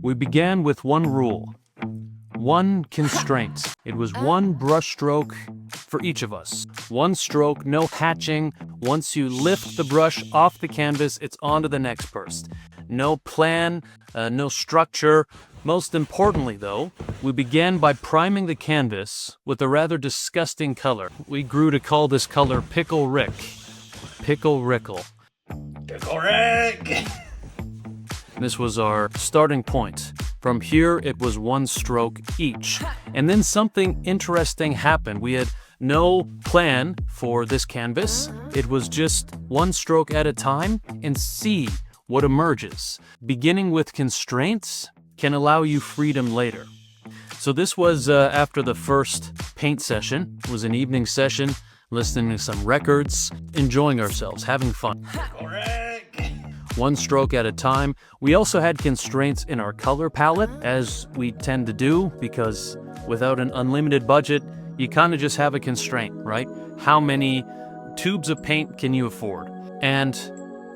We began with one rule, one constraint. It was one brush stroke for each of us. One stroke, no hatching. Once you lift the brush off the canvas, it's on to the next burst. No plan, no structure. Most importantly, though, we began by priming the canvas with a rather disgusting color. We grew to call this color Pickle Rick. Pickle Rickle. Pickle Rick! This was our starting point. From here, it was one stroke each. And then something interesting happened. We had no plan for this canvas. It was just one stroke at a time and see what emerges. Beginning with constraints can allow you freedom later. So this was after the first paint session. It was an evening session, listening to some records, enjoying ourselves, having fun. One stroke at a time. We also had constraints in our color palette, as we tend to do, because without an unlimited budget, you kind of just have a constraint, right? How many tubes of paint can you afford? And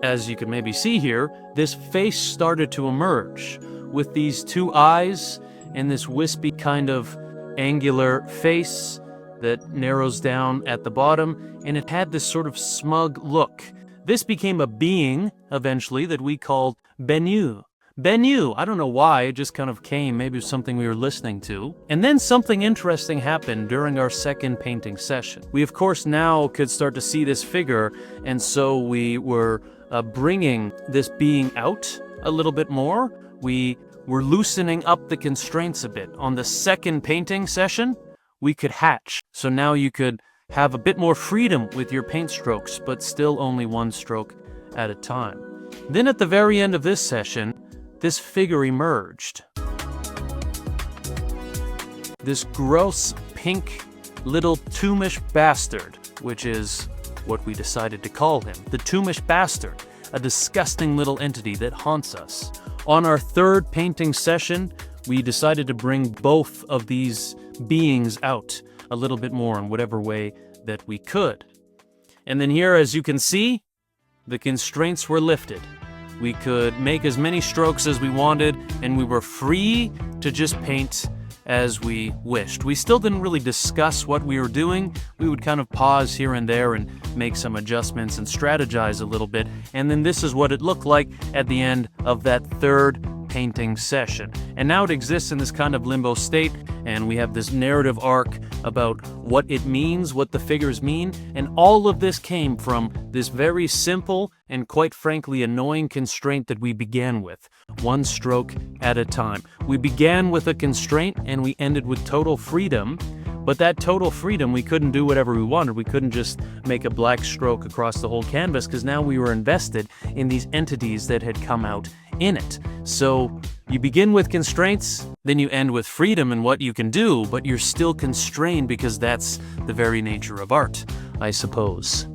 as you can maybe see here, this face started to emerge with these two eyes and this wispy kind of angular face that narrows down at the bottom, and it had this sort of smug look. This became a being, eventually, that we called Bennu. Bennu, I don't know why, it just kind of came, maybe it was something we were listening to. And then something interesting happened during our second painting session. We, of course, now could start to see this figure, and so we were bringing this being out a little bit more. We were loosening up the constraints a bit. On the second painting session, we could hatch. So now you could have a bit more freedom with your paint strokes, but still only one stroke at a time. Then at the very end of this session, this figure emerged. This gross, pink, little tombeish bastard, which is what we decided to call him. The tombeish bastard, a disgusting little entity that haunts us. On our third painting session, we decided to bring both of these beings out a little bit more in whatever way that we could. And then here, as you can see, the constraints were lifted. We could make as many strokes as we wanted, and we were free to just paint as we wished. We still didn't really discuss what we were doing. We would kind of pause here and there and make some adjustments and strategize a little bit. And then this is what it looked like at the end of that third painting session. And now it exists in this kind of limbo state, and we have this narrative arc about what it means, what the figures mean, and all of this came from this very simple and quite frankly annoying constraint that we began with, one stroke at a time. We began with a constraint and we ended with total freedom, but that total freedom, we couldn't do whatever we wanted. We couldn't just make a black stroke across the whole canvas, because now we were invested in these entities that had come out in it. So you begin with constraints, then you end with freedom in what you can do, but you're still constrained because that's the very nature of art, I suppose.